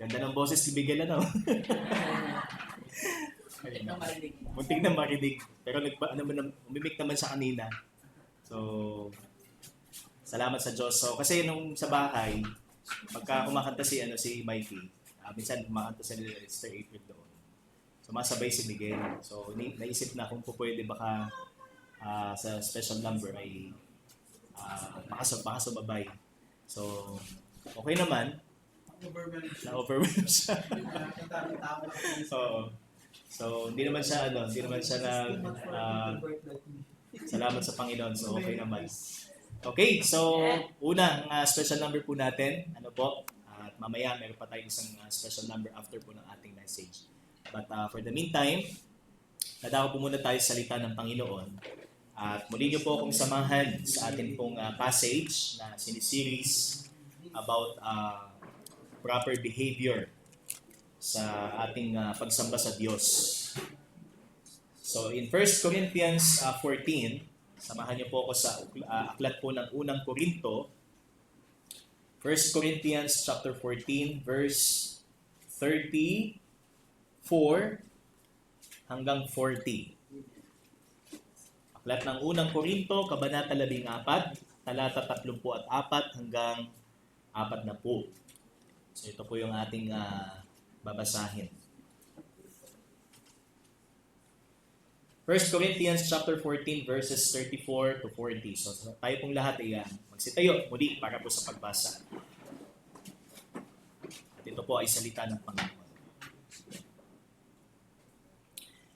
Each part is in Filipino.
Ganda ng boses ni Miguel, ano? Muntik na marinig. Pero umimik naman siya kanina. So, salamat sa Diyos. So, kasi nung sa bahay, pagka kumakanta si Mikey, minsan kumakanta si Sister April doon. So, masabay si Miguel. So, naisip na kung pwede baka sa special number ay makasumabay. So, okay naman. Na-overwhelm siya. So, hindi naman siya salamat sa Panginoon. So, okay naman. Okay, so unang special number po natin, ano po? At mamaya meron pa tayong isang special number after po ng ating message. But for the meantime, nadako po muna tayo sa salita ng Panginoon. At muli niyo po akong samahan sa ating pong passage na siniseries about proper behavior sa ating pagsamba sa Diyos. So in 1 Corinthians 14, samahan niyo po ako sa aklat po ng unang Korinto. 1 Corinthians chapter 14 verse 34 hanggang 40. Aklat ng unang Korinto, kabanata 14, talata 34 hanggang 40. So ito po yung ating babasahin. 1 Corinthians chapter 14 verses 34 to 40. So tayo pong lahat ay magsitayo muli para po sa pagbasa. At ito po ay salita ng Panginoon.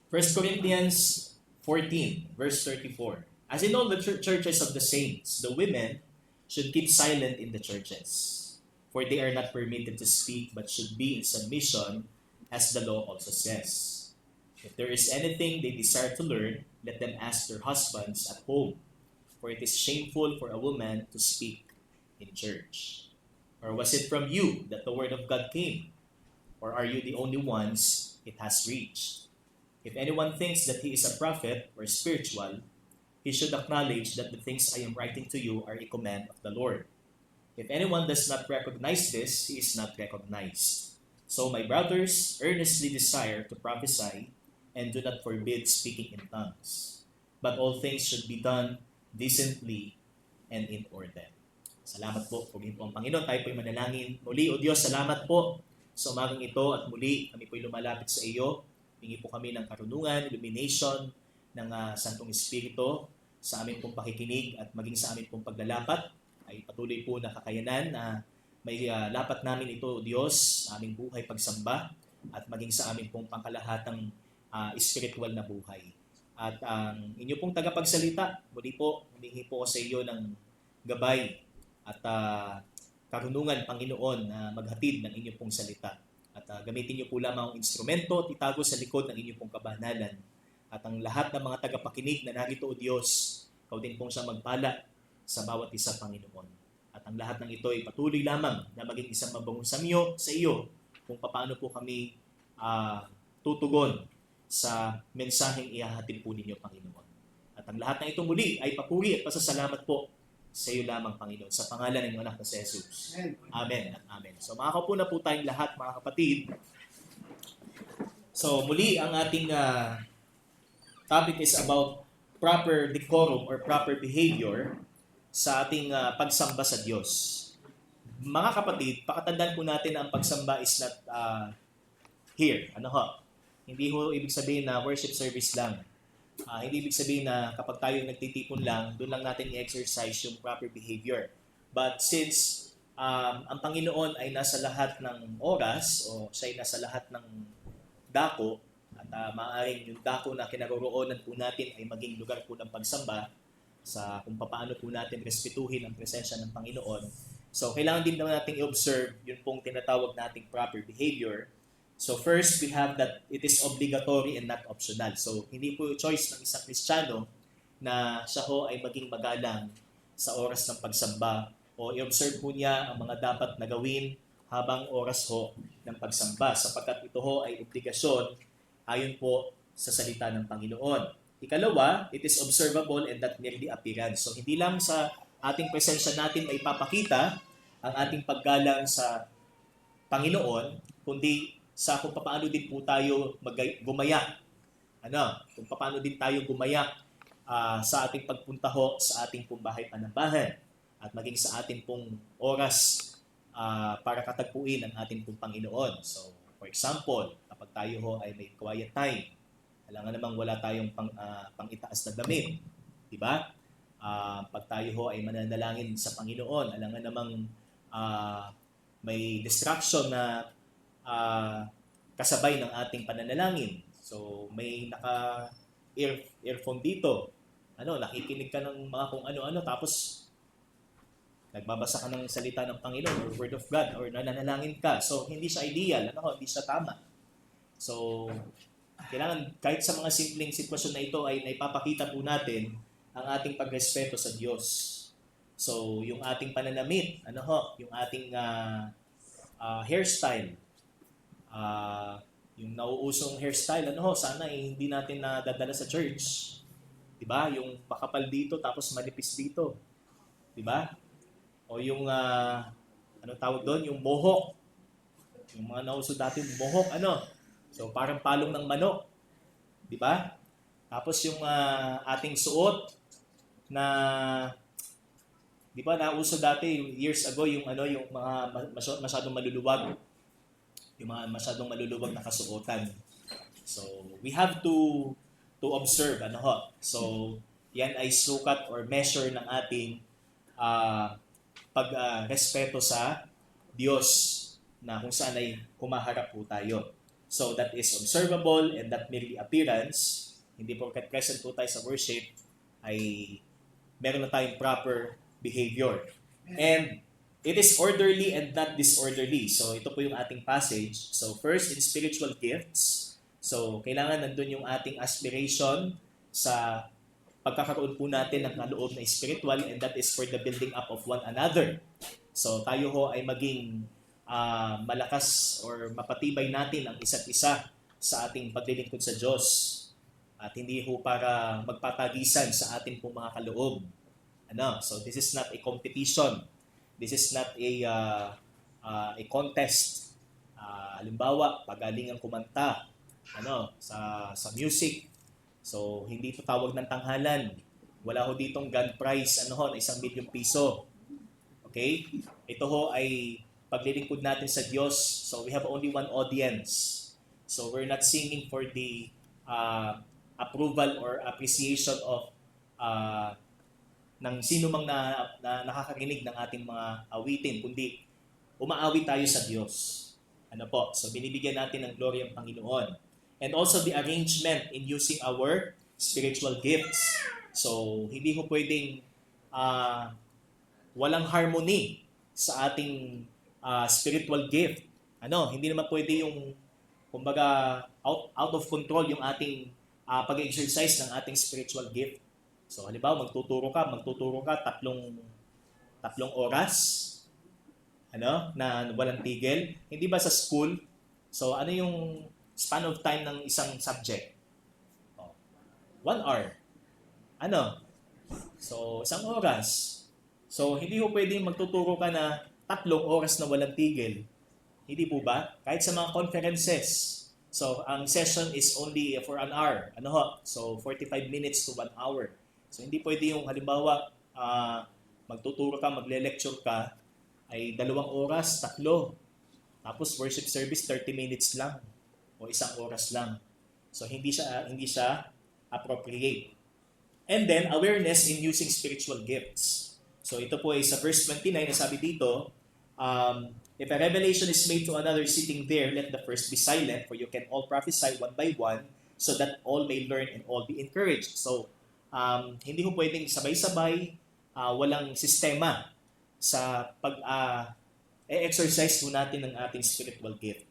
1 Corinthians 14 verse 34. As in all the churches of the saints, the women should keep silent in the churches. For they are not permitted to speak, but should be in submission, as the law also says. If there is anything they desire to learn, let them ask their husbands at home, for it is shameful for a woman to speak in church. Or was it from you that the word of God came? Or are you the only ones it has reached? If anyone thinks that he is a prophet or spiritual, he should acknowledge that the things I am writing to you are a command of the Lord. If anyone does not recognize this, he is not recognized. So my brothers, earnestly desire to prophesy and do not forbid speaking in tongues. But all things should be done decently and in order. Salamat po. Pugin po ang Panginoon. Tayo po'y manalangin. Muli, O Diyos, salamat po sa umagang ito at muli kami po'y lumalapit sa iyo. Hingi po kami ng karunungan, illumination ng Santong Espiritu sa aming pong pakikinig at maging sa aming pong paglalapat. Ay patuloy po na kakayanan na may lapat namin ito, Diyos, sa aming buhay pagsamba at maging sa aming pong pangkalahatang spiritual na buhay. At ang inyo pong tagapagsalita, muli po, humingi po ko sa iyo ng gabay at karunungan, Panginoon, na maghatid ng inyo pong salita. At gamitin niyo po lamang ang instrumento at itago sa likod ng inyo pong kabanalan. At ang lahat ng mga tagapakinig na narito, O Diyos, ikaw din pong siya magpala sa bawat isa, Panginoon. At ang lahat ng ito ay patuloy lamang na maging isang mabangong samyo sa iyo kung paano po kami tutugon sa mensaheng ihahatid po ninyo, Panginoon. At ang lahat ng ito muli ay papuri at pasasalamat po sa iyo lamang, Panginoon, sa pangalan ng anak na si Jesus. Amen at amen. So makakaupo na po tayong lahat, mga kapatid. So muli, ang ating topic is about proper decorum or proper behavior sa ating pagsamba sa Diyos. Mga kapatid, pakatandaan po natin na ang pagsamba is not here. Ano ho? Hindi ho ibig sabihin na worship service lang. Hindi ibig sabihin na kapag tayo nagtitipon lang, doon lang natin i-exercise yung proper behavior. But since ang Panginoon ay nasa lahat ng oras o siya ay nasa lahat ng dako at maaaring yung dako na kinaroroonan po natin ay maging lugar po ng pagsamba, sa kung paano po natin respetuhin ang presensya ng Panginoon. So, kailangan din naman natin i-observe yung pong tinatawag nating proper behavior. So, first, we have that it is obligatory and not optional. So, hindi po choice ng isang Kristiyano na siya ho ay maging magalang sa oras ng pagsamba o i-observe po niya ang mga dapat na gawin habang oras ho ng pagsamba sapagkat ito ho ay obligasyon ayon po sa salita ng Panginoon. Ikalawa, it is observable and not merely appearance. So hindi lang sa ating presensya natin ay papakita ang ating paggalang sa Panginoon, kundi sa kung paano din po tayo gumaya. Kung paano din tayo gumaya sa ating pagpunta ho sa ating pong bahay panambahan at maging sa ating pong oras para katagpuin ang ating pong Panginoon. So, for example, kapag tayo ho ay may quiet time, alangan namang wala tayong pang-itaas na damit, di ba? Pag tayo ho ay mananalangin sa Panginoon, alangan namang may distraction na kasabay ng ating pananalangin. So, may earphone dito. Nakikinig ka ng mga kung ano-ano, tapos nagbabasa ka ng salita ng Panginoon or Word of God or nananalangin ka. So, hindi siya ideal. Hindi siya tama. So, kailangan kahit sa mga simpleng sitwasyon na ito ay naipapakita po natin ang ating pagrespeto sa Diyos. So, yung ating pananamit, yung ating hairstyle, yung nauusong hairstyle, sana hindi natin nadadala sa church. 'Di ba? Yung pakapal dito tapos manipis dito. 'Di ba? O yung tawag doon, yung mohawk. Yung mga nauso dati yung mohawk, So parang palong ng manok. 'Di ba? Tapos yung ating suot na 'di ba nauso dati years ago yung yung mga masyadong maluluwag. Yung mga masyadong maluluwag na kasuotan. So we have to observe So yan ay sukat or measure ng ating pagrespeto sa Diyos na kung saan ay humaharap po tayo. So that is observable and that merely appearance. Hindi porket present po tayo sa worship ay meron na tayong proper behavior. And it is orderly and not disorderly. So ito po yung ating passage. So first, in spiritual gifts. So kailangan nandun yung ating aspiration sa pagkakaroon po natin ng kaloob na spiritual, and that is for the building up of one another. So tayo ho ay maging malakas or mapatibay natin ang isa't isa sa ating paglilingkod sa Diyos. At hindi ho para magpatagisan sa ating pong mga kaloob. So this is not a competition. This is not a contest. Halimbawa, pagalingan kumanta sa music. So, hindi ito tawag ng tanghalan. Wala ho ditong grand prize na 1,000,000 piso. Okay? Ito ho ay paglilingkod natin sa Diyos. So, we have only one audience. So, we're not singing for the approval or appreciation of ng sino mang na nakakarinig ng ating mga awitin, kundi umaawit tayo sa Diyos. So, binibigyan natin ng glory ang Panginoon. And also the arrangement in using our spiritual gifts. So, hindi ho pwedeng walang harmony sa ating spiritual gift. Hindi naman pwede yung, kumbaga, out of control yung ating pag-exercise ng ating spiritual gift. So, halimbawa, magtuturo ka tatlong oras, na walang tigil. Hindi ba sa school? So, ano yung span of time ng isang subject? 1 hour. So, 1 oras. So, hindi ho pwedeng magtuturo ka na 3 oras na walang tigil. Hindi po ba? Kahit sa mga conferences. So, ang session is only for 1 hour. So, 45 minutes to 1 hour. So, hindi pwede yung halimbawa, magtuturo ka, magle-lecture ka, ay 2 oras, 3. Tapos worship service, 30 minutes lang. O 1 oras lang. So, hindi siya appropriate. And then, awareness in using spiritual gifts. So, ito po ay sa verse 29 na sabi dito, if a revelation is made to another sitting there, let the first be silent, for you can all prophesy one by one, so that all may learn and all be encouraged. So, hindi ho pwedeng sabay-sabay, walang sistema sa pag-exercise po natin ng ating spiritual gift.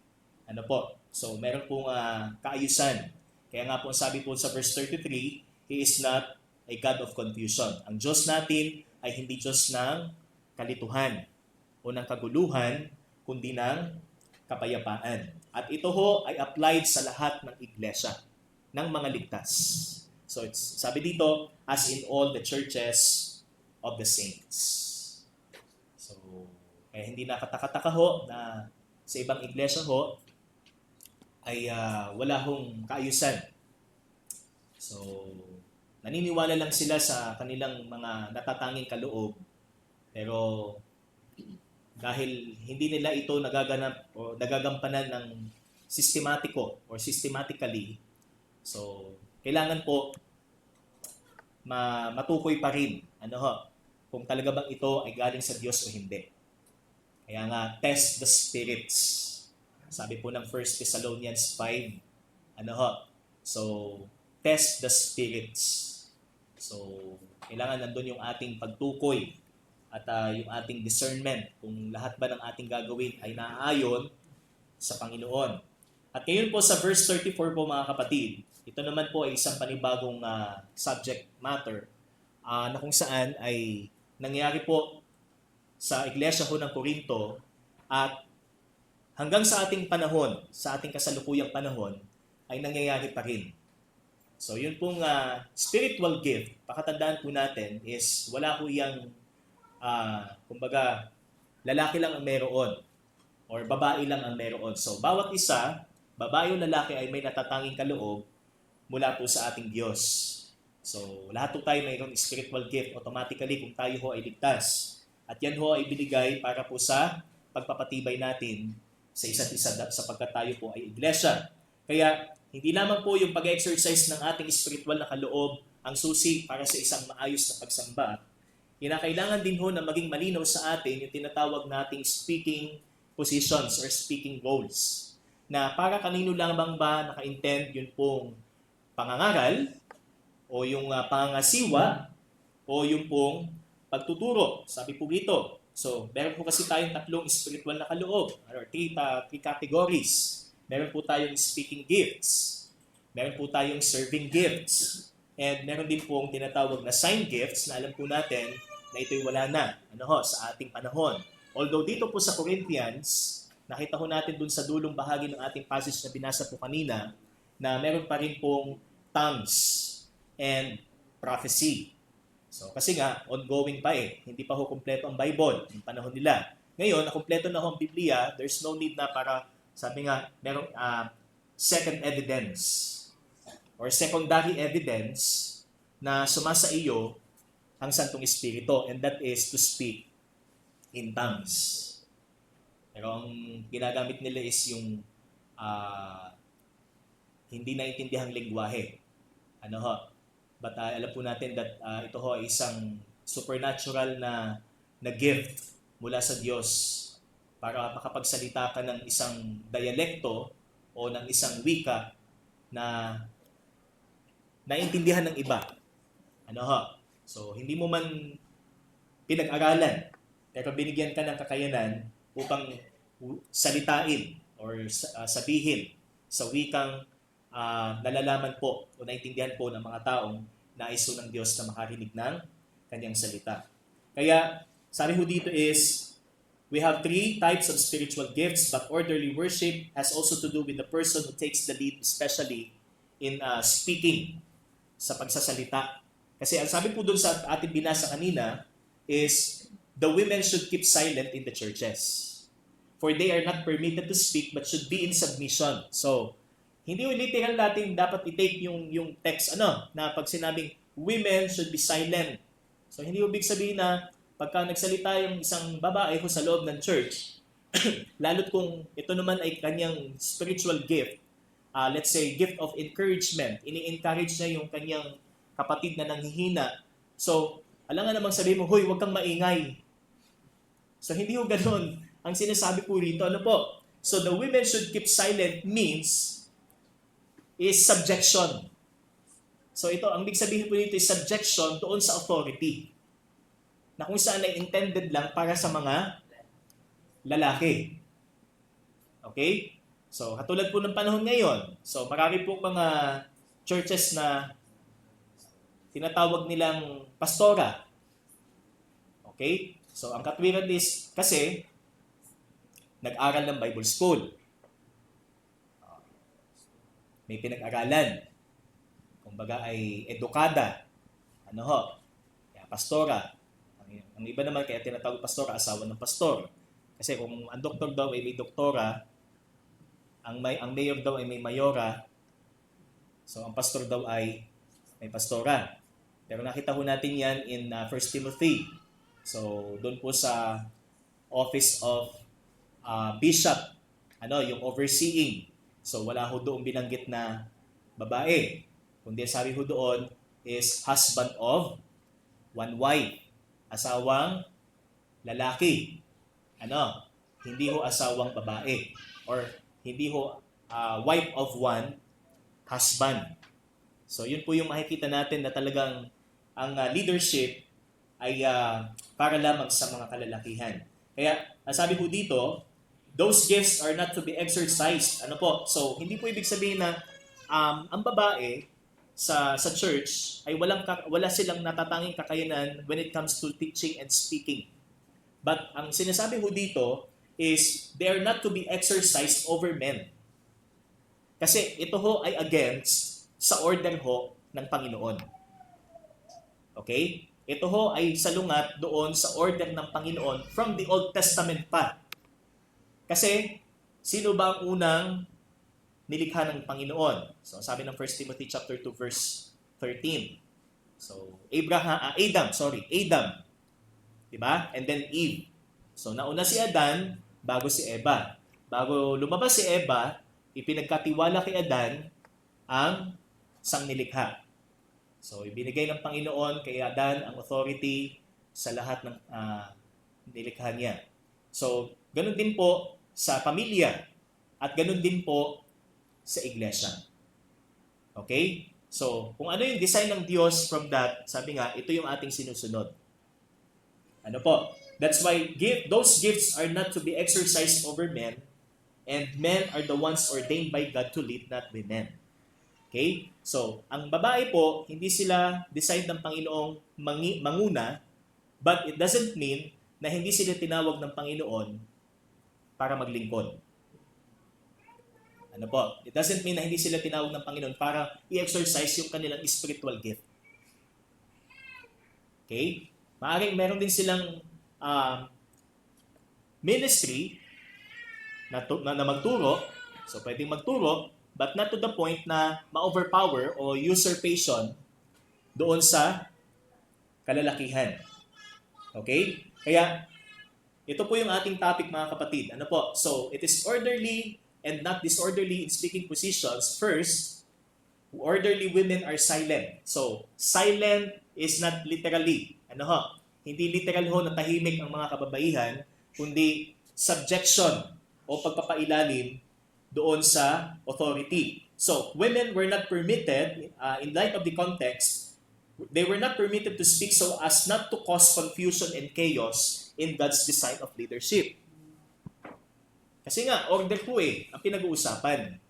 So, meron pong kaayusan. Kaya nga po, sabi po sa verse 33, He is not a God of confusion. Ang Diyos natin ay hindi Diyos ng kalituhan o ng kaguluhan, kundi ng kapayapaan. At ito ho ay applied sa lahat ng iglesia, ng mga ligtas. So, sabi dito, as in all the churches of the saints. So, kaya hindi nakataka-taka ho na sa ibang iglesia ho ay wala hong kaayusan. So, naniniwala lang sila sa kanilang mga natatanging kaloob, pero dahil hindi nila ito nagaganap o nagagampanan ng systematically, so kailangan po matukoy pa rin kung talaga bang ito ay galing sa Diyos o hindi. Kaya nga, test the spirits. Sabi po ng 1 Thessalonians 5, so test the spirits. So, kailangan nandun yung ating pagtukoy at yung ating discernment kung lahat ba ng ating gagawin ay naaayon sa Panginoon. At ngayon po sa verse 34 po mga kapatid, ito naman po ay isang panibagong subject matter na kung saan ay nangyari po sa iglesia ho ng Corinto at hanggang sa ating panahon, sa ating kasalukuyang panahon, ay nangyayari pa rin. So yun pong spiritual gift, pakatandaan po natin is wala po yung, kumbaga, lalaki lang ang meron or babae lang ang meron. So bawat isa, babae o lalaki ay may natatanging kaloob mula po sa ating Diyos. So lahat po tayo mayroong spiritual gift automatically kung tayo ho ay ligtas. At yan ho ay binigay para po sa pagpapatibay natin sa isa't isa sapagkat tayo po ay iglesia. Kaya hindi lamang po yung pag-exercise ng ating spiritual na kaloob ang susi para sa isang maayos na pagsamba. Kinakailangan din ho na maging malinaw sa atin yung tinatawag nating speaking positions or speaking roles. Na para kanino lamang ba naka-intend yun pong pangangaral o yung pangangasiwa o yung pong pagtuturo. Sabi po dito. So, meron po kasi tayong tatlong spiritual na kaloob. Or three categories. Meron po tayong speaking gifts. Meron po tayong serving gifts. And meron din pong tinatawag na sign gifts na alam po natin na ito'y wala na sa ating panahon. Although dito po sa Corinthians, nakita ko natin dun sa dulong bahagi ng ating passage na binasa po kanina na meron pa rin pong tongues and prophecy. So, kasi nga, ongoing pa Hindi pa ho kumpleto ang Bible ng panahon nila. Ngayon, nakumpleto na ho ang Biblia, there's no need na para, sabi nga, merong second evidence or secondary evidence na sumasa iyo ang Santong Espiritu, and that is to speak in tongues. Pero ang ginagamit nila is yung hindi naintindihang lengguwahe. But alam po natin that ito ho ay isang supernatural na gift mula sa Diyos para makapagsalita ka ng isang dialekto o ng isang wika na naintindihan ng iba. So, hindi mo man pinag-aralan, pero binigyan ka ng kakayanan upang salitain or sabihin sa wikang nalalaman po o naintindihan po ng mga taong nais ng Diyos na makarinig ng kanyang salita. Kaya, sabi ho dito is, we have three types of spiritual gifts, but orderly worship has also to do with the person who takes the lead, especially in speaking, sa pagsasalita. Kasi ang sabi po dun sa ating binasa kanina is, the women should keep silent in the churches. For they are not permitted to speak, but should be in submission. So, hindi literal natin dapat i-take yung text na pag sinabing women should be silent. So hindi ibig sabihin na pagka nagsalita yung isang babae ko sa loob ng church, lalo't kung ito naman ay kanyang spiritual gift, let's say gift of encouragement, ini-encourage niya yung kanyang kapatid na nanghihina. So, alangan namang sabihin mo, "Hoy, huwag kang maingay." So hindi ho ganoon ang sinasabi po rito. So the women should keep silent means is subjection. So ito, ang big sabihin po dito is subjection doon sa authority. Na kung saan ay intended lang para sa mga lalaki. Okay? So katulad po ng panahon ngayon. So marami po mga churches na tinatawag nilang pastora. Okay? So ang katwiran is kasi nag-aral ng Bible school. May pinag-aralan. Kumbaga ay edukada. Kaya pastora. Ang iba naman kaya tinatawag pastora, asawa ng pastor. Kasi kung ang doktor daw ay may doktora, ang mayor daw ay may mayora, so ang pastor daw ay may pastora. Pero nakita ho natin yan in 1 Timothy. So doon po sa office of bishop, yung overseeing. So wala ho doon binanggit na babae. Kundi sabi ho doon is husband of one wife. Asawang lalaki. Hindi ho asawang babae. Or hindi ho wife of one husband. So yun po yung makikita natin na talagang ang leadership ay para lamang sa mga kalalakihan. Kaya sabi po dito, those gifts are not to be exercised. So hindi po ibig sabihin na ang babae sa church ay wala silang natatanging kakayanan when it comes to teaching and speaking. But ang sinasabi ho dito is they are not to be exercised over men. Kasi ito ho ay against sa order ho ng Panginoon. Okay? Ito ho ay salungat doon sa order ng Panginoon from the Old Testament pa. Kasi sino ba ang unang nilikha ng Panginoon? So sabi ng 1 Timothy chapter 2 verse 13. So Adam. 'Di ba? And then Eve. So nauna si Adan bago si Eva. Bago lumabas si Eva, ipinagkatiwala kay Adan ang sangnilikha. So ibinigay ng Panginoon kay Adan ang authority sa lahat ng nilikha niya. So ganun din po sa pamilya at ganun din po sa iglesia. Okay? So kung ano yung design ng Diyos from that, sabi nga, ito yung ating sinusunod. That's why those gifts are not to be exercised over men, and men are the ones ordained by God to lead, not women. Okay? So, ang babae po, hindi sila decide ng Panginoong manguna, but it doesn't mean na hindi sila tinawag ng Panginoon para maglingkod. It doesn't mean na hindi sila tinawag ng Panginoon para i-exercise yung kanilang spiritual gift. Okay? Maaaring meron din silang ministry na magturo. So, pwedeng magturo, but not to the point na ma-overpower o usurpation doon sa kalalakihan. Okay? Kaya, ito po yung ating topic, mga kapatid. So, it is orderly and not disorderly in speaking positions. First, orderly women are silent. So, silent is not literally. Hindi literal ho na tahimik ang mga kababaihan, kundi subjection o pagpapailalim doon sa authority. So, women were not permitted, in light of the context, they were not permitted to speak so as not to cause confusion and chaos in God's design of leadership. Kasi nga, order po ang pinag-uusapan.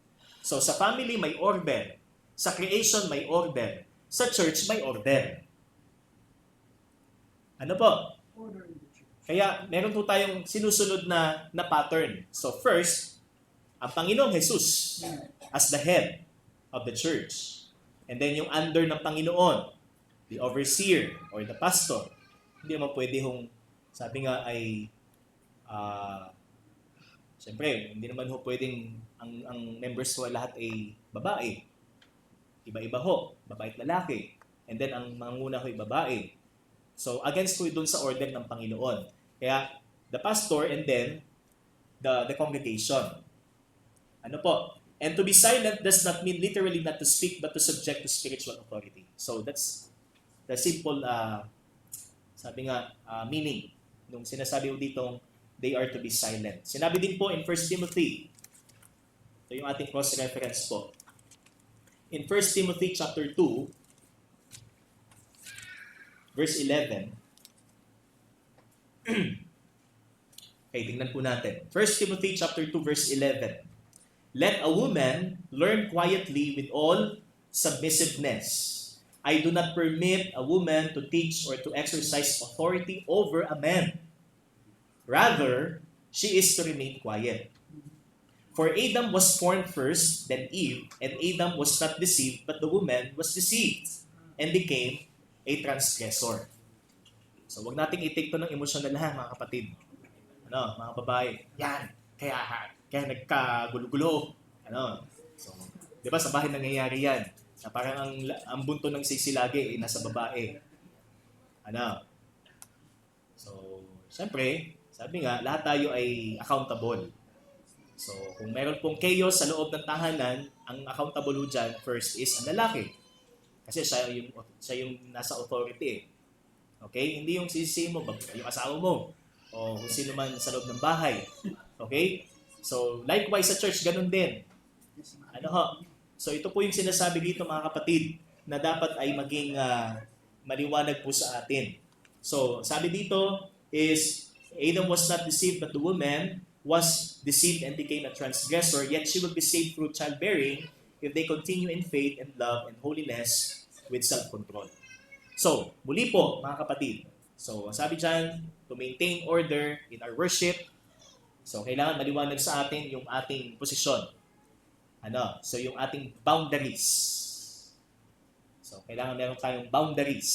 So, sa family may order, sa creation may order, sa church may order. Kaya, meron po tayong sinusunod na pattern. So, first, ang Panginoong Jesus as the head of the church. And then yung under ng Panginoon, the overseer or the pastor. Hindi naman pwede sabi nga ay, siyempre, hindi naman pwedeng ang members ko lahat ay babae. Iba-iba babae at lalaki. And then ang manguna ay babae. So, against po doon sa order ng Panginoon. Kaya, the pastor and then the congregation. And to be silent does not mean literally not to speak, but to subject to spiritual authority. So that's the simple, meaning nung sinasabi ko ditong they are to be silent. Sinabi din po in 1 Timothy, ito yung ating cross-reference po. In 1 Timothy chapter 2, verse 11, okay, tingnan po natin. 1 Timothy chapter 2, verse 11. Let a woman learn quietly with all submissiveness. I do not permit a woman to teach or to exercise authority over a man. Rather, she is to remain quiet. For Adam was formed first, then Eve, and Adam was not deceived, but the woman was deceived and became a transgressor. So, wag nating i-take to ng emosyonal mga kapatid. mga babae, yan, kaya nagkagulo-gulo. So, di ba sa bahay nangyayari yan? Na parang ang bunto ng sisilagi nasa babae. So, siyempre, sabi nga, lahat tayo ay accountable. So, kung meron pong chaos sa loob ng tahanan, ang accountable dyan first is ang lalaki. Kasi siya yung nasa authority eh. Okay? Hindi yung sisi mo, yung asawa mo, o kung sino man sa loob ng bahay. Okay? So, likewise sa church, ganun din. So, ito po yung sinasabi dito mga kapatid, na dapat ay maging maliwanag po sa atin. So, sabi dito is, Adam was not deceived, but the woman was deceived and became a transgressor, yet she will be saved through childbearing if they continue in faith and love and holiness with self-control. So, muli po, mga kapatid. So, sabi dyan, to maintain order in our worship. So, kailangan maliwanag sa atin yung ating posisyon. So, yung ating boundaries. So, kailangan meron tayong boundaries.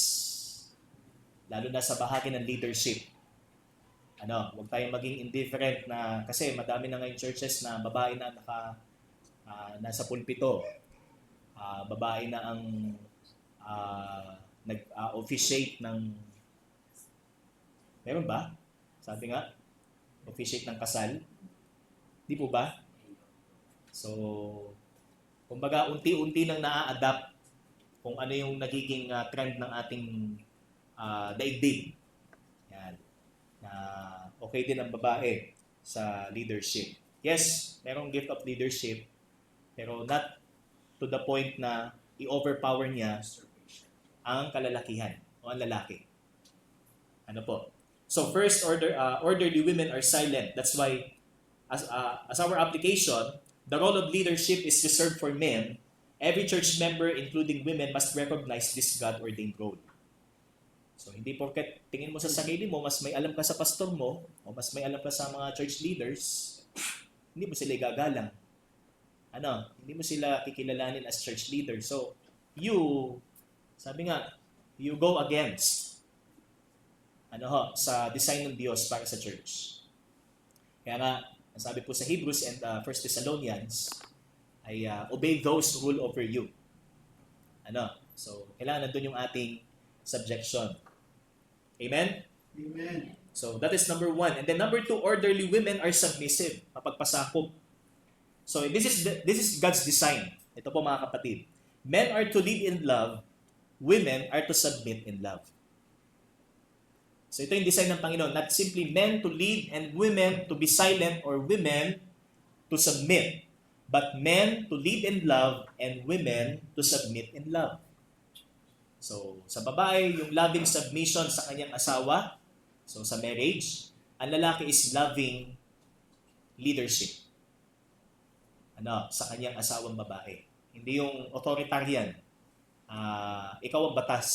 Lalo na sa bahagi ng leadership. Huwag tayong maging indifferent na, kasi madami na ngayon churches na babae na nasa pulpito. Babae na ang nag-officiate ng, meron ba? Sabi nga, officiate ng kasal. Di po ba? So, kumbaga, unti-unti nang na-adapt kung ano yung nagiging trend ng ating daigdig. Yan. Na okay din ang babae sa leadership. Yes, merong gift of leadership, pero not to the point na i-overpower niya ang kalalakihan o ang lalaki. So first, orderly women are silent. That's why, as our application, the role of leadership is reserved for men. Every church member, including women, must recognize this God-ordained role. So, hindi porket tingin mo sa sarili mo, mas may alam ka sa pastor mo, o mas may alam ka sa mga church leaders, hindi mo sila igagalang. Hindi mo sila kikilalanin as church leader. So, sabi nga, you go against sa design ng Diyos para sa church. Kaya nga, sabi po sa Hebrews and 1 Thessalonians, ay obey those who rule over you. So, kailangan nandun yung ating subjection. Amen? Amen. So, that is number 1. And then number 2, orderly women are submissive, mapagpasakop. So, this is God's design. Ito po mga kapatid. Men are to lead in love, women are to submit in love. So, ito yung design ng Panginoon. Not simply men to lead and women to be silent or women to submit, but men to lead in love and women to submit in love. So, sa babae, yung loving submission sa kanyang asawa. So, sa marriage, ang lalaki is loving leadership. Sa kanyang asawang babae. Hindi yung authoritarian. Ikaw ang batas.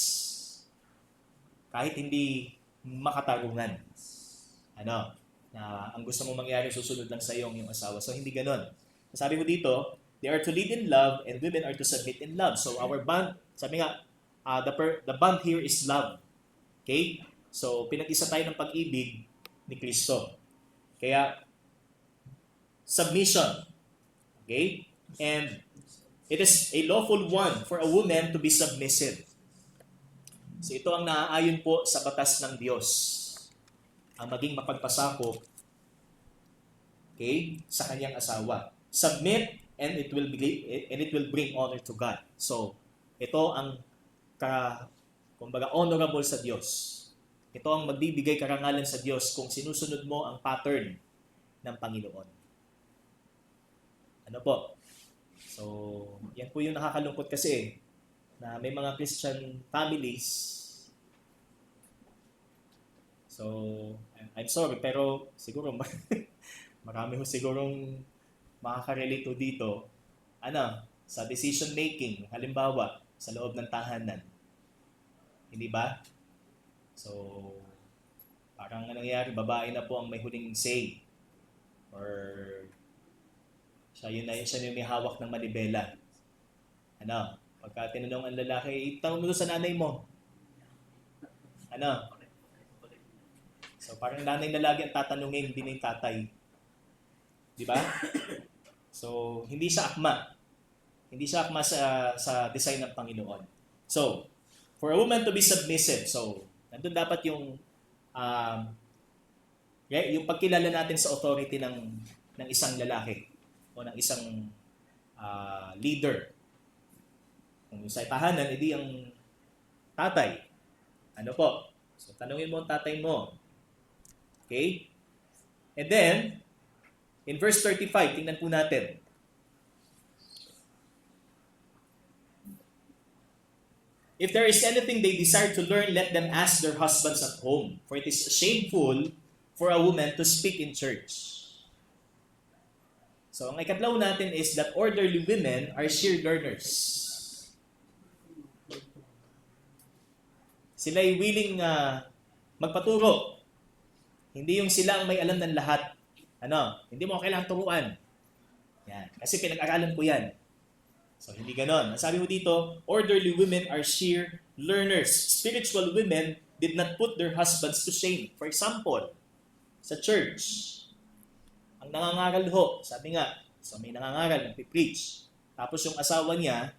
Kahit hindi makatarungan. Na ang gusto mong mangyari, susunod lang sa yung asawa. So, hindi ganon. Sabi mo dito, they are to lead in love and women are to submit in love. So, our bond, sabi nga, the bond here is love. Okay? So, pinag-isa tayo ng pag-ibig ni Kristo. Kaya, submission. Okay? And it is a lawful one for a woman to be submissive. So, ito ang naaayon po sa batas ng Diyos. Ang maging mapagpasakop, okay, sa kanyang asawa. Submit and it will bring honor to God. So, ito ang kumbaga honorable sa Diyos. Ito ang magbibigay karangalan sa Diyos kung sinusunod mo ang pattern ng Panginoon. So, yan po yung nakakalungkot kasi na may mga Christian families. So, I'm sorry, pero siguro marami ho sigurong makaka-relate dito. Sa decision making, halimbawa, sa loob ng tahanan. Hindi ba? So, parang nangyayari, babae na po ang may huling say. Or, siya yung may hawak ng manibela. Pagka tinanong ang lalaki, itanong mo sa nanay mo. So, So parang nanay na lagi ang tatanungin, hindi na yung tatay. Di ba? So, hindi siya akma. Hindi siya akma sa design ng Panginoon. So, for a woman to be submissive, so, nandun dapat yung pagkilala natin sa authority ng isang lalaki o ng isang leader. Kung sa tahanan, edi ang tatay. Ano po? So, tanungin mo ang tatay mo. Okay? And then, in verse 35, tingnan po natin. If there is anything they desire to learn, let them ask their husbands at home, for it is shameful for a woman to speak in church. So, ang ikatlaw natin is that orderly women are sheer learners. Sila ay willing magpaturo. Hindi yung sila ang may alam ng lahat. Hindi mo kailangan turuan. Yan. Kasi pinag-aralan ko yan. So, hindi ganon. Ang sabi mo dito, orderly women are sheer learners. Spiritual women did not put their husbands to shame. For example, sa church, ang nangangaral ho, sabi nga, so may nangangaral, nagpipreach. Tapos yung asawa niya,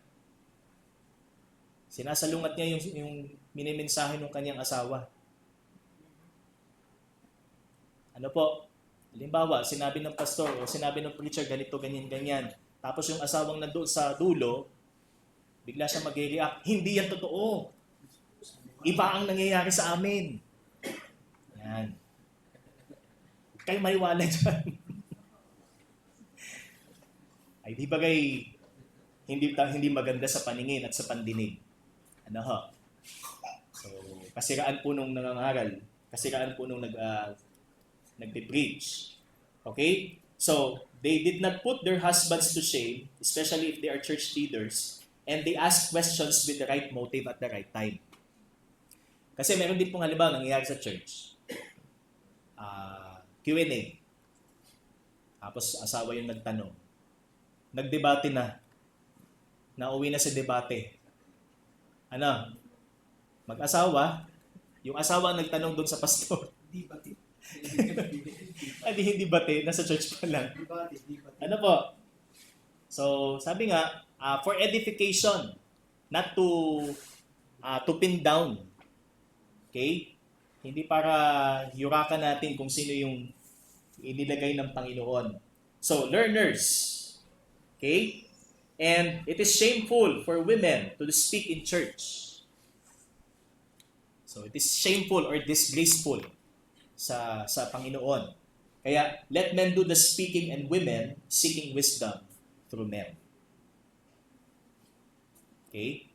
sinasalungat niya yung minimensahe ng kanyang asawa. Ano po? Halimbawa, sinabi ng pastor o sinabi ng preacher, ganito, ganyan, ganyan. Tapos yung asawang nandoon sa dulo, bigla siya mag-react, hindi yan totoo. Iba ang nangyayari sa amin. Yan. Kayo maiwala dyan. Ay di bagay hindi maganda sa paningin at sa pandinig. Ano ho? So, kasiraan po nung nangangaral, kasiraan po nung nagpe-preach. Okay? So, they did not put their husbands to shame, especially if they are church leaders, and they ask questions with the right motive at the right time. Kasi meron din pong halimbawa nangyayari sa church. Q&A. Tapos asawa yung nagtanong. Nagdebate na. Nauwi na sa debate. Mag-asawa, yung asawa ang nagtanong doon sa pastor. Hindi bate, nasa church pa lang. Ano po? So, sabi nga, for edification, not to pin down. Okay? Hindi para yurakan natin kung sino yung inilagay ng Panginoon. So, learners. Okay? And it is shameful for women to speak in church. So, it is shameful or disgraceful sa Panginoon. Kaya, let men do the speaking and women seeking wisdom through men. Okay?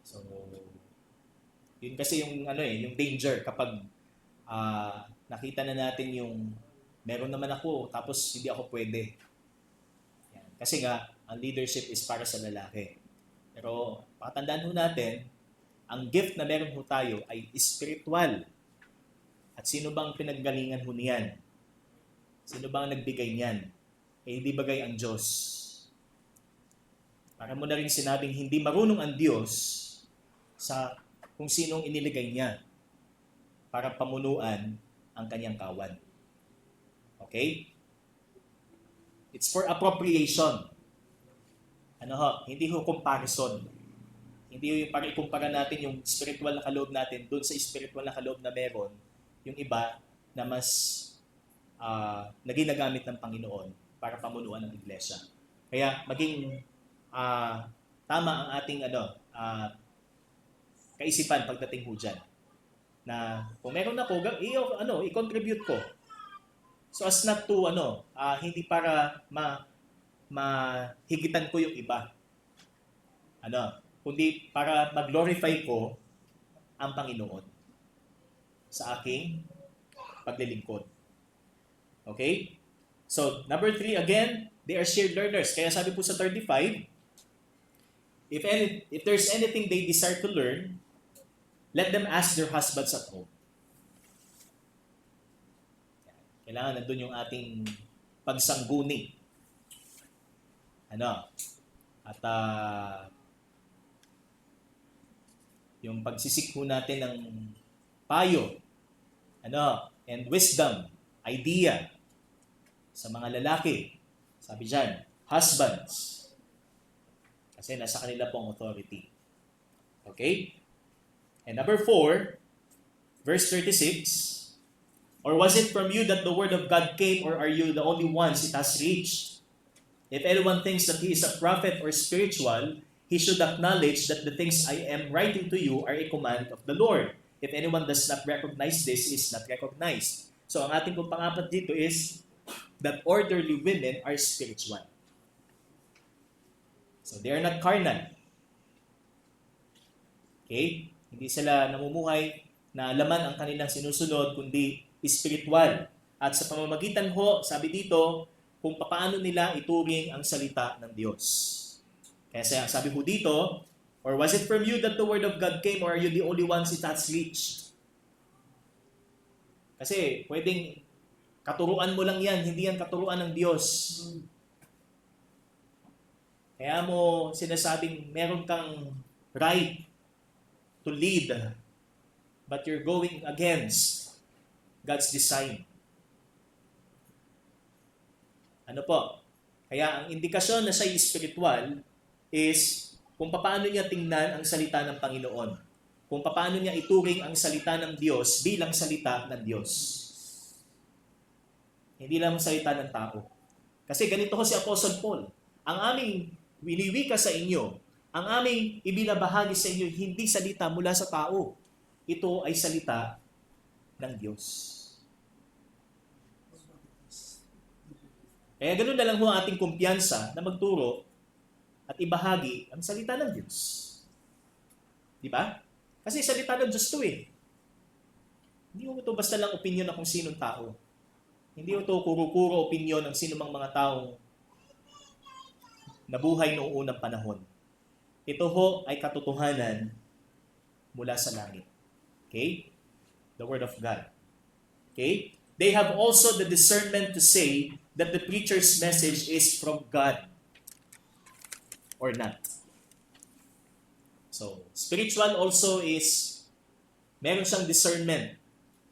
So, yun kasi yung yung danger kapag nakita na natin yung meron naman ako tapos hindi ako pwede. Yan. Kasi nga, ang leadership is para sa lalaki. Pero, patandaan ho natin, ang gift na meron ho tayo ay spiritual. At sino bang pinaggalingan ho niyan? Sino bang nagbigay niyan? Hindi bagay ang Diyos. Para mo na rin sinabing hindi marunong ang Diyos sa kung sinong iniligay niya para pamunuan ang kanyang kawan. Okay? It's for appropriation. Hindi ho comparison. Hindi para ikumpara natin yung spiritual na kaloob natin doon sa spiritual na kaloob na meron yung iba na mas na ginagamit ng Panginoon para pamunuan ng iglesia. Kaya maging tama ang ating kaisipan pagdating ho dyan. Na kung meron ako, i-contribute ko. So as not to, hindi para mahigitan ko yung iba. Kundi para mag-glorify ko ang Panginoon sa aking paglilingkod. Okay? So, number 3, again, they are shared learners. Kaya sabi po sa 35, if there's anything they desire to learn, let them ask their husbands at home. Kailangan nandun yung ating pagsangguni. At yung pagsisikho natin ng payo, and wisdom, idea sa mga lalaki. Sabi dyan, husbands. Kasi nasa kanila pong authority. Okay? And number 4, verse 36, or was it from you that the word of God came, or are you the only ones it has reached? If anyone thinks that he is a prophet or spiritual, he should acknowledge that the things I am writing to you are a command of the Lord. If anyone does not recognize this, he is not recognized. So ang ating pong pang-apat dito is that orderly women are spiritual. So they are not carnal. Okay? Hindi sila namumuhay na laman ang kanilang sinusunod, kundi spiritual. At sa pamamagitan ho, sabi dito, kung paano nila ituring ang salita ng Diyos. Kaya sabi ho dito, or was it from you that the word of God came, or are you the only ones it has reached? Kasi pwedeng katuruan mo lang yan, hindi yan katuruan ng Diyos. Kaya mo sinasabing meron kang right to lead, but you're going against God's design. Ano po? Kaya ang indikasyon na siya spiritual is kung paano niya tingnan ang salita ng Panginoon. Kung paano niya ituring ang salita ng Diyos bilang salita ng Diyos. Hindi lang salita ng tao. Kasi ganito ko si Apostle Paul. Ang aming winiwika sa inyo, ang aming ibinabahagi sa inyo, hindi salita mula sa tao. Ito ay salita ng Diyos. Kaya ganoon na lang ho ang ating kumpiyansa na magturo at ibahagi ang salita ng Diyos. Di ba? Kasi salita ng Diyos ito eh. Hindi mo ito basta lang opinion na kung sinong tao. Hindi mo ito kuro-kuro opinion ng sino mang mga taong nabuhay noong unang panahon. Ito ho ay katotohanan mula sa langit. Okay? The Word of God. Okay? They have also the discernment to say that the preacher's message is from God or not. So, spiritual also is meron siyang discernment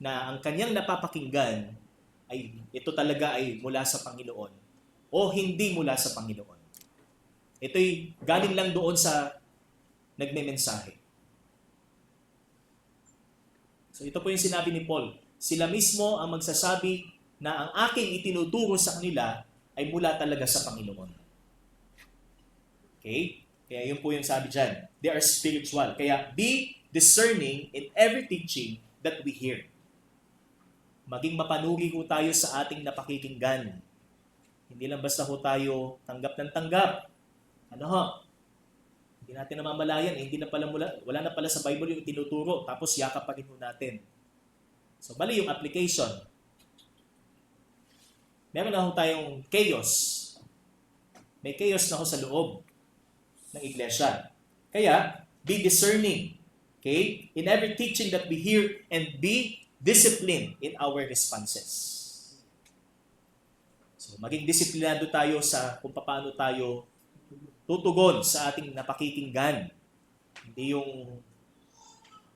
na ang kanyang napapakinggan ay ito talaga ay mula sa Panginoon o hindi mula sa Panginoon. Ito'y galing lang doon sa nagmemensahe. So ito po yung sinabi ni Paul. Sila mismo ang magsasabi na ang aking itinuturo sa kanila ay mula talaga sa Panginoon. Okay? Kaya yun po yung sabi dyan. They are spiritual. Kaya be discerning in every teaching that we hear. Maging mapanuri ko tayo sa ating napakikinggan. Hindi lang basta ho tayo tanggap ng tanggap. Ano ho? Hindi natin namamalayan. Hindi na pala wala na pala sa Bible yung tinuturo. Tapos yakap pa rin ho natin. So, bali yung application. Meron na ho tayong chaos. May chaos na ho sa loob ng iglesia. Kaya, be discerning. Okay? In every teaching that we hear and be disciplined in our responses. So, maging disiplinado tayo sa kung paano tayo tutugon sa ating napakikinggan. Hindi yung,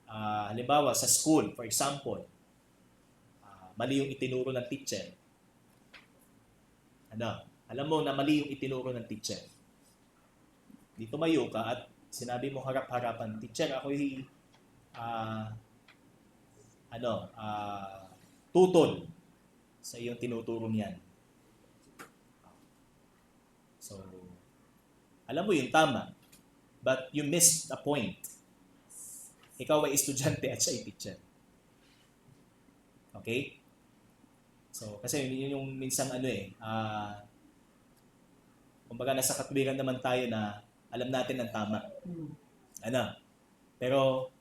halimbawa, sa school, for example, mali yung itinuro ng teacher. Alam mo na mali yung itinuro ng teacher. Dito tumayo ka at sinabi mo harap-harapan, teacher, ako'y tutol sa iyong tinuturo niyan. So, alam mo yung tama, but you missed the point. Ikaw ay estudyante at siya ay teacher. Okay? So, kasi yun yung minsan kumbaga nasa katwiran naman tayo na alam natin ang tama. Pero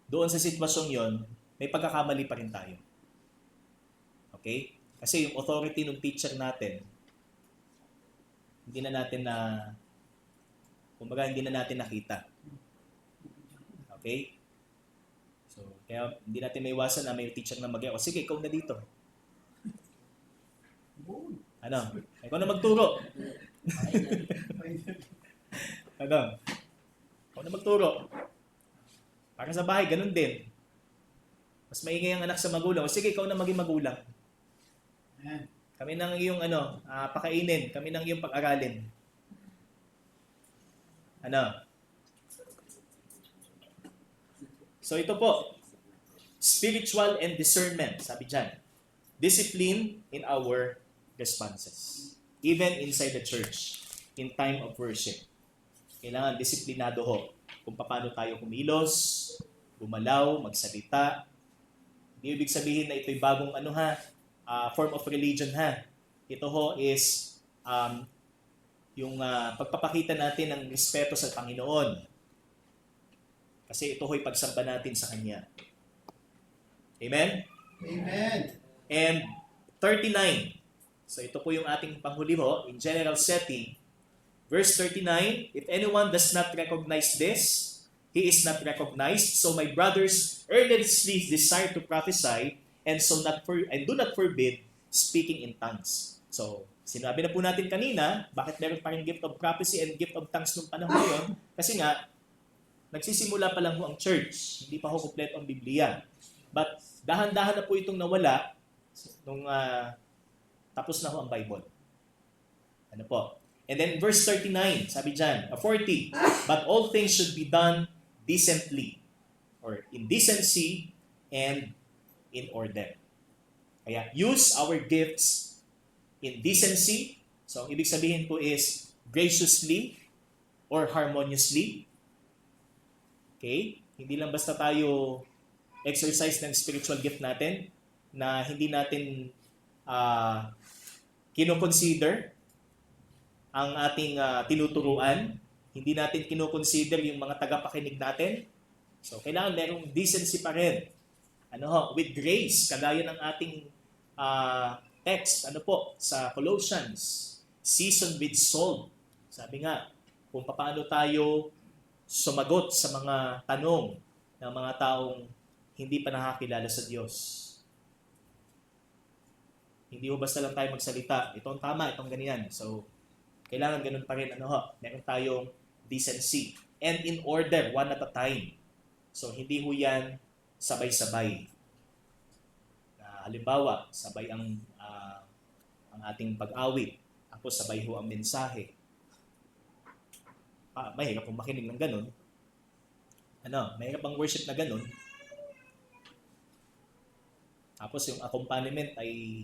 doon sa sitwasyong yon, may pagkakamali pa rin tayo. Okay? Kasi yung authority ng teacher natin, hindi na natin nakita. Okay? So, kaya hindi natin may iwasan na may teacher na o sige, ikaw na dito. Ikaw na magturo. Ikaw na magturo. Para sa bahay, ganun din. Mas maingay ang anak sa magulang. O sige, ikaw na maging magulang. Amen. Kami nang iyong pakainin. Kami nang iyong pag-aralin. So ito po, spiritual and discernment, sabi dyan. Discipline in our responses. Even inside the church, in time of worship. Kailangan disiplinado ho kung paano tayo kumilos, gumalaw, magsalita. Hindi ibig sabihin na ito'y bagong form of religion ha. Ito ho is yung pagpapakita natin ng respeto sa Panginoon. Kasi ito ho'y pagsamba natin sa Kanya. Amen? Amen. And 39. So ito po yung ating panghuli ho, in general setting. Verse 39, if anyone does not recognize this, he is not recognized. So my brothers, earnestly desire to prophesy, and do not forbid speaking in tongues. So, sinabi na po natin kanina, bakit meron pa rin gift of prophecy and gift of tongues nung panahon ngayon? Kasi nga, nagsisimula pa lang ho ang church. Hindi pa ho kompleto ang Biblia. But, dahan-dahan na po itong nawala nung tapos na ho ang Bible. Ano po? And then verse 39, sabi dyan, 40, but all things should be done decently, or in decency and in order. Kaya use our gifts in decency. So, ang ibig sabihin po is graciously or harmoniously. Okay? Hindi lang basta tayo exercise ng spiritual gift natin na hindi natin kinoconsider ang ating tinuturuan. Hindi natin kinoconsider yung mga tagapakinig natin. So, kailangan merong decency pa rin. With grace, kagaya ng ating text, sa Colossians, seasoned with salt. Sabi nga, kung paano tayo sumagot sa mga tanong ng mga taong hindi pa nakakilala sa Diyos. Hindi ho basta lang tayo magsalita, itong tama, itong ganyan. So, kailangan ganun pa rin, meron tayong decency. And in order, one at a time. So, hindi ho yan sabay-sabay. Halimbawa, sabay ang ating pag-awit. Tapos sabay ho ang mensahe. Mahirap pong makinig ng ganun. Mahirap ang worship na ganun. Tapos yung accompaniment ay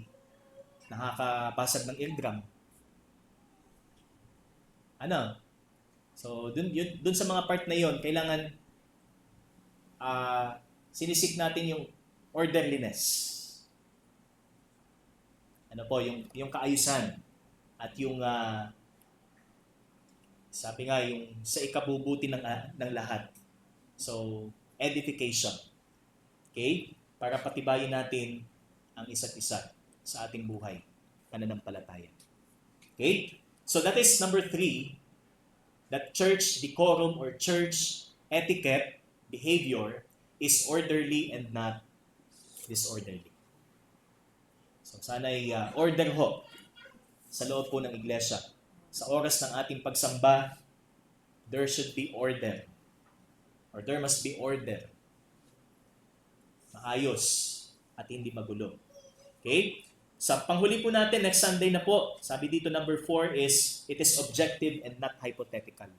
nakakapasag ng eardrum. So, dun sa mga part na yon, kailangan sinisik natin yung orderliness. Yung kaayusan at yung sabi nga yung sa ikabubuti ng lahat. So, edification. Okay? Para patibayin natin ang isa't isa sa ating buhay, pananampalataya. Okay? So that is number 3, that church decorum or church etiquette, behavior, is orderly and not disorderly. So sana'y order ho sa loob po ng iglesia. Sa oras ng ating pagsamba, there should be order. Or there must be order. Maayos at hindi magulo. Okay? Sa panghuli po natin, next Sunday na po, sabi dito number 4 is, it is objective and not hypothetical.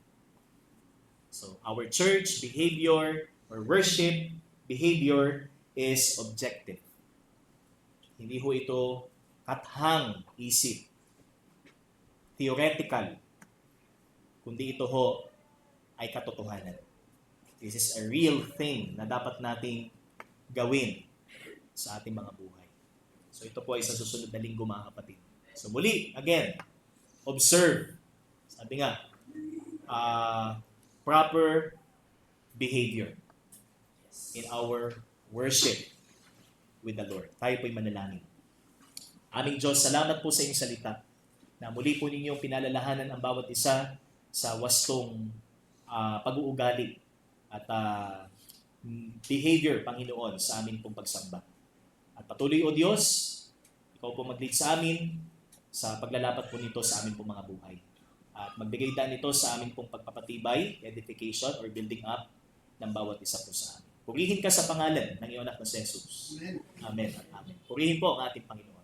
So, our church behavior or worship behavior is objective. Hindi ho ito kathang isip, theoretical, kundi ito ho ay katotohanan. This is a real thing na dapat nating gawin sa ating mga buhay. So ito po ay sa susunod na linggo, mga kapatid. So muli, again, observe. Sabi nga, proper behavior in our worship with the Lord. Tayo po'y manalangin. Aming Diyos, salamat po sa inyong salita na muli po ninyong pinalalahanan ang bawat isa sa wastong pag-uugali at behavior, Panginoon, sa amin pong pagsamba. At patuloy, O Diyos, Ikaw po mag-lead sa amin sa paglalapat po nito sa amin pong mga buhay. At magbigay daan ito sa amin pong pagpapatibay, edification, or building up ng bawat isa po sa amin. Purihin ka sa pangalan ng iyong anak na si Jesus. Amen. Amen at amen. Purihin po ang ating Panginoon.